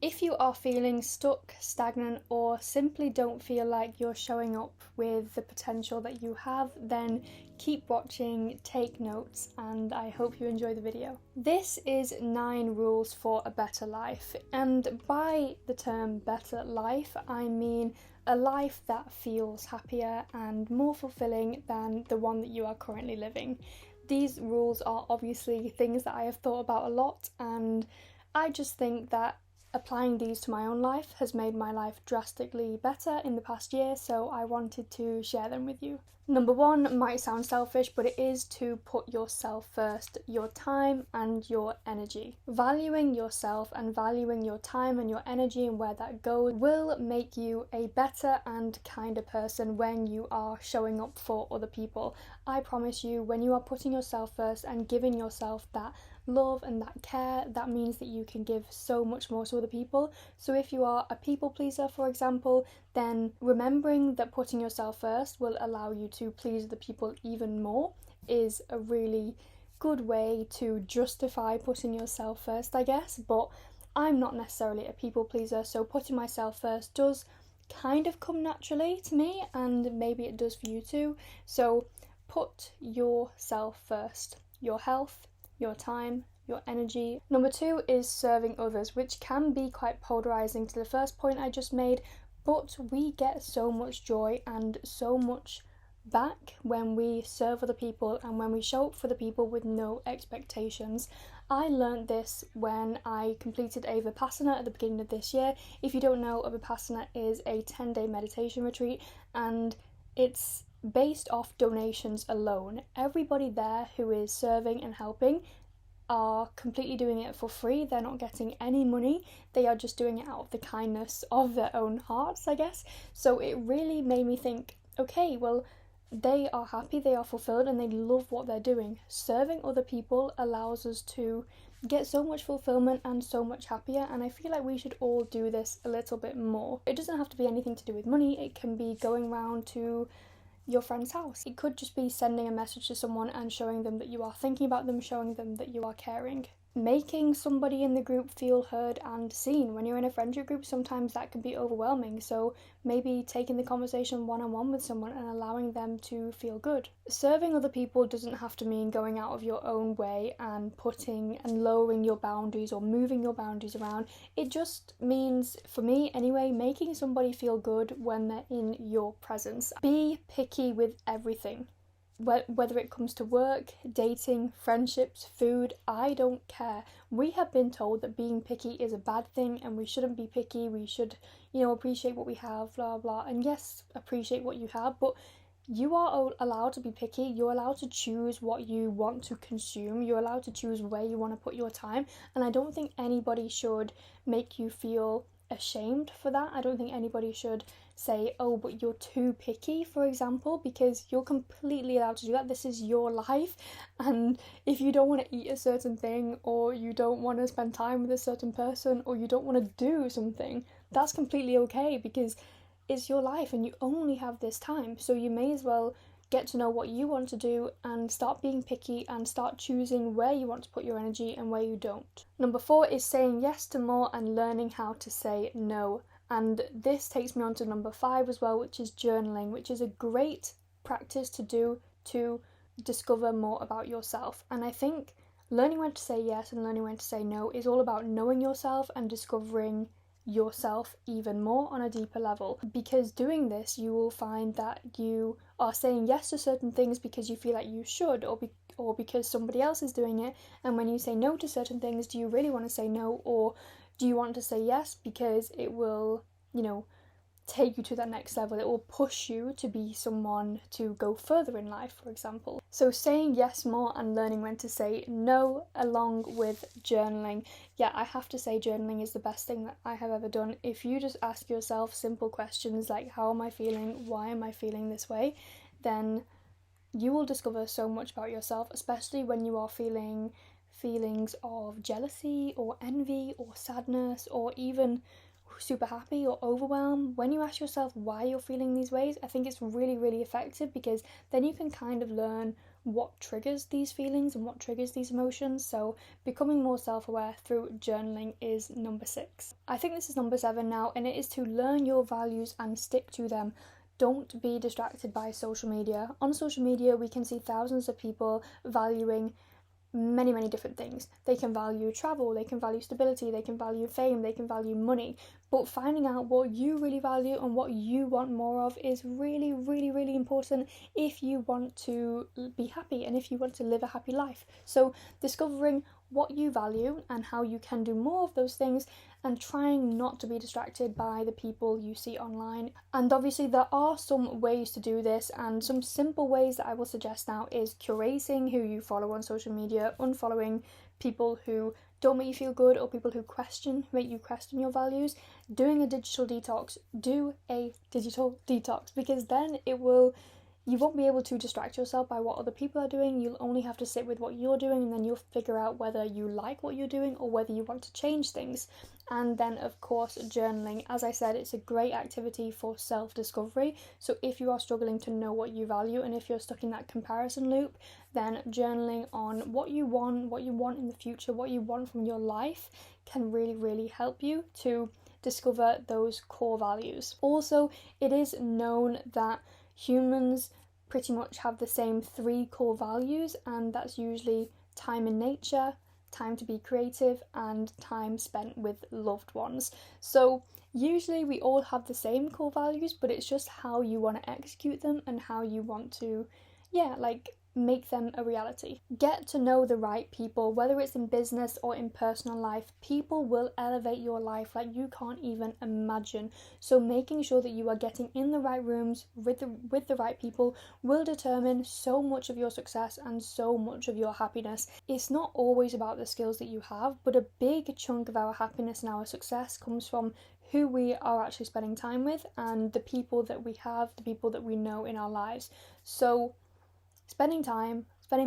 If you are feeling stuck, stagnant, or simply don't feel like you're showing up with the potential that you have, then keep watching, take notes, and I hope you enjoy the video. This is 9 rules for a better life, and by the term better life, I mean a life that feels happier and more fulfilling than the one that you are currently living. These rules are obviously things that I have thought about a lot, and I just think that applying these to my own life has made my life drastically better in the past year, so I wanted to share them with you. Number 1 might sound selfish, but it is to put yourself first, your time and your energy. Valuing yourself and valuing your time and your energy and where that goes will make you a better and kinder person when you are showing up for other people. I promise you, when you are putting yourself first and giving yourself that love and that care, that means that you can give so much more to other people. So if you are a people pleaser, for example, then remembering that putting yourself first will allow you to please the people even more is a really good way to justify putting yourself first, I guess. But I'm not necessarily a people pleaser, so putting myself first does kind of come naturally to me, and maybe it does for you too. So put yourself first, your health, your time, your energy. Number 2 is serving others, which can be quite polarizing to the first point I just made, but we get so much joy and so much back when we serve other people and when we show up for the people with no expectations. I learned this when I completed a Vipassana at the beginning of this year. If you don't know, a Vipassana is a 10-day meditation retreat, and it's based off donations alone. Everybody there who is serving and helping are completely doing it for free. They're not getting any money. They are just doing it out of the kindness of their own hearts, I guess. So it really made me think, okay, well, they are happy, they are fulfilled, and they love what they're doing. Serving other people allows us to get so much fulfillment and so much happier, and I feel like we should all do this a little bit more. It doesn't have to be anything to do with money. It can be going round to your friend's house. It could just be sending a message to someone and showing them that you are thinking about them, showing them that you are caring. Making somebody in the group feel heard and seen. When you're in a friendship group, sometimes that can be overwhelming, so maybe taking the conversation one-on-one with someone and allowing them to feel good. Serving other people doesn't have to mean going out of your own way and putting and lowering your boundaries or moving your boundaries around. It just means, for me anyway, making somebody feel good when they're in your presence. Be picky with everything. Whether it comes to work, dating, friendships, food, I don't care. We have been told that being picky is a bad thing and we shouldn't be picky. We should, appreciate what we have, blah, blah. And yes, appreciate what you have, but you are allowed to be picky. You're allowed to choose what you want to consume. You're allowed to choose where you want to put your time. And I don't think anybody should make you feel ashamed for that. I don't think anybody should say, oh, but you're too picky, for example, because you're completely allowed to do that. This is your life, and if you don't want to eat a certain thing, or you don't want to spend time with a certain person, or you don't want to do something, that's completely okay, because it's your life and you only have this time. So you may as well get to know what you want to do and start being picky and start choosing where you want to put your energy and where you don't. Number 4 is saying yes to more and learning how to say no. And this takes me on to number 5 as well, which is journaling, which is a great practice to do to discover more about yourself. And I think learning when to say yes and learning when to say no is all about knowing yourself and discovering yourself even more on a deeper level. Because doing this, you will find that you are saying yes to certain things because you feel like you should, or because somebody else is doing it. And when you say no to certain things, do you really want to say no, or do you want to say yes because it will, take you to that next level? It will push you to be someone to go further in life, for example. So saying yes more and learning when to say no, along with journaling. Yeah, I have to say journaling is the best thing that I have ever done. If you just ask yourself simple questions like, how am I feeling? Why am I feeling this way? Then you will discover so much about yourself, especially when you are feeling feelings of jealousy or envy or sadness or even super happy or overwhelmed. When you ask yourself why you're feeling these ways, I think it's really, really effective, because then you can kind of learn what triggers these feelings and what triggers these emotions. So becoming more self-aware through journaling is number 6. I think this is number 7 now, and it is to learn your values and stick to them. Don't be distracted by social media. On social media, we can see thousands of people valuing many different things. They can value travel, they can value stability, they can value fame, they can value money, but finding out what you really value and what you want more of is really important if you want to be happy and if you want to live a happy life. So discovering what you value and how you can do more of those things, and trying not to be distracted by the people you see online. And obviously there are some ways to do this, and some simple ways that I will suggest now is curating who you follow on social media, unfollowing people who don't make you feel good or people who make you question your values. Doing a digital detox. Do a digital detox, because then you won't be able to distract yourself by what other people are doing. You'll only have to sit with what you're doing, and then you'll figure out whether you like what you're doing or whether you want to change things. And then, of course, journaling. As I said, it's a great activity for self-discovery. So if you are struggling to know what you value, and if you're stuck in that comparison loop, then journaling on what you want in the future, what you want from your life can really help you to discover those core values. Also, it is known that humans pretty much have the same 3 core values, and that's usually time in nature, time to be creative, and time spent with loved ones. So usually we all have the same core values, but it's just how you want to execute them and how you want to make them a reality. Get to know the right people, whether it's in business or in personal life. People will elevate your life like you can't even imagine. So making sure that you are getting in the right rooms with the right people will determine so much of your success and so much of your happiness. It's not always about the skills that you have, but a big chunk of our happiness and our success comes from who we are actually spending time with and the people that we have, the people that we know in our lives. So spending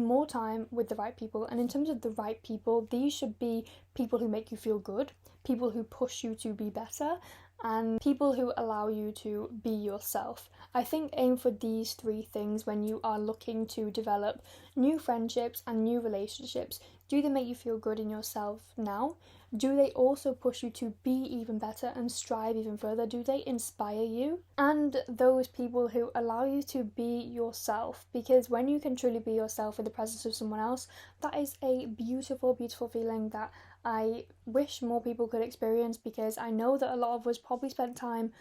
more time with the right people. And in terms of the right people, these should be people who make you feel good, people who push you to be better, and people who allow you to be yourself. I think aim for these 3 things when you are looking to develop new friendships and new relationships. Do they make you feel good in yourself now? Do they also push you to be even better and strive even further? Do they inspire you? And those people who allow you to be yourself, because when you can truly be yourself in the presence of someone else, that is a beautiful feeling that I wish more people could experience, because I know that a lot of us probably spent time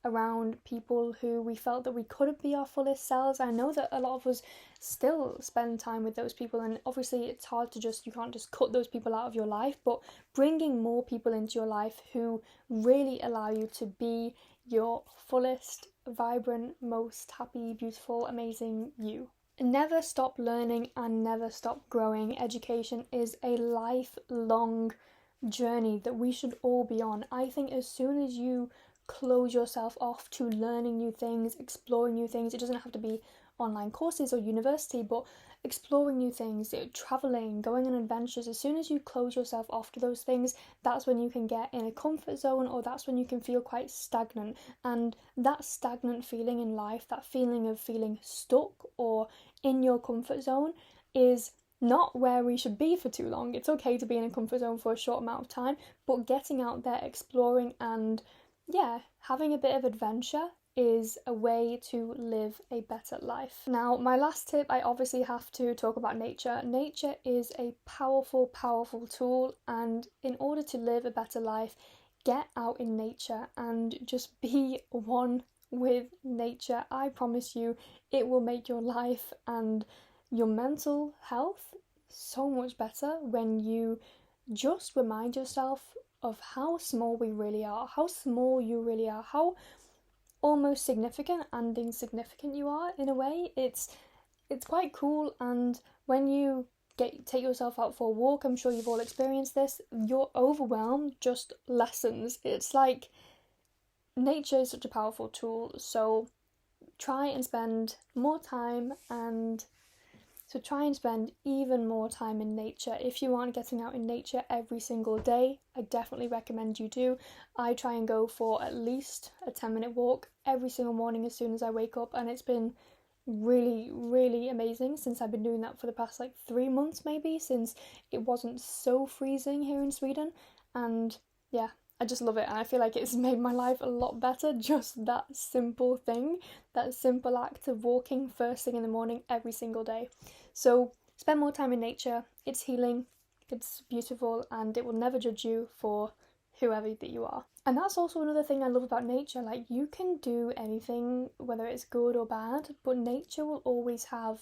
around people who we felt that we couldn't be our fullest selves. I know that a lot of us still spend time with those people, and obviously it's hard to you can't just cut those people out of your life, but bringing more people into your life who really allow you to be your fullest, vibrant, most happy, beautiful, amazing you. Never stop learning and never stop growing. Education is a lifelong journey that we should all be on. I think as soon as you close yourself off to learning new things, exploring new things, it doesn't have to be online courses or university, but exploring new things, traveling, going on adventures, as soon as you close yourself off to those things, that's when you can get in a comfort zone, or that's when you can feel quite stagnant. And that stagnant feeling in life, that feeling of feeling stuck or in your comfort zone, is not where we should be for too long. It's okay to be in a comfort zone for a short amount of time, but getting out there, exploring, and having a bit of adventure is a way to live a better life. Now, my last tip, I obviously have to talk about nature. Nature is a powerful tool, and in order to live a better life, get out in nature and just be one with nature. I promise you, it will make your life and your mental health so much better when you just remind yourself of how small we really are, how small you really are, how almost significant and insignificant you are in a way. It's quite cool, and when you take yourself out for a walk, I'm sure you've all experienced this, your overwhelm just lessens. It's like nature is such a powerful tool, so try and spend more time, and so try and spend even more time in nature. If you aren't getting out in nature every single day, I definitely recommend you do. I try and go for at least a 10-minute walk every single morning as soon as I wake up, and it's been really, really amazing since I've been doing that for the past like 3 months maybe, since it wasn't so freezing here in Sweden. And yeah, I just love it, and I feel like it's made my life a lot better, just that simple thing, that simple act of walking first thing in the morning every single day. So spend more time in nature. It's healing, it's beautiful, and it will never judge you for whoever that you are. And that's also another thing I love about nature. Like, you can do anything, whether it's good or bad, but nature will always have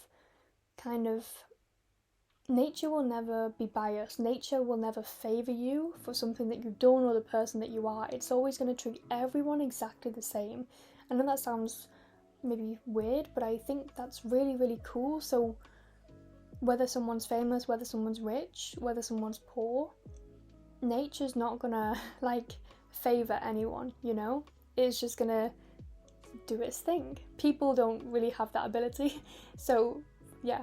kind of, nature will never be biased. Nature will never favour you for something that you've done or the person that you are. It's always going to treat everyone exactly the same. I know that sounds maybe weird, but I think that's really, really cool. So whether someone's famous, whether someone's rich, whether someone's poor, nature's not gonna like favour anyone, you know? It's just gonna do its thing. People don't really have that ability. So yeah.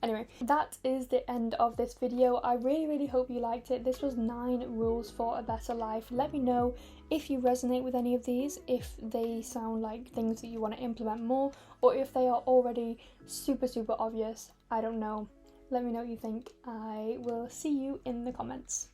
Anyway, that is the end of this video. I really, really hope you liked it. This was 9 rules for a better life. Let me know if you resonate with any of these, if they sound like things that you want to implement more, or if they are already super, super obvious. I don't know. Let me know what you think. I will see you in the comments.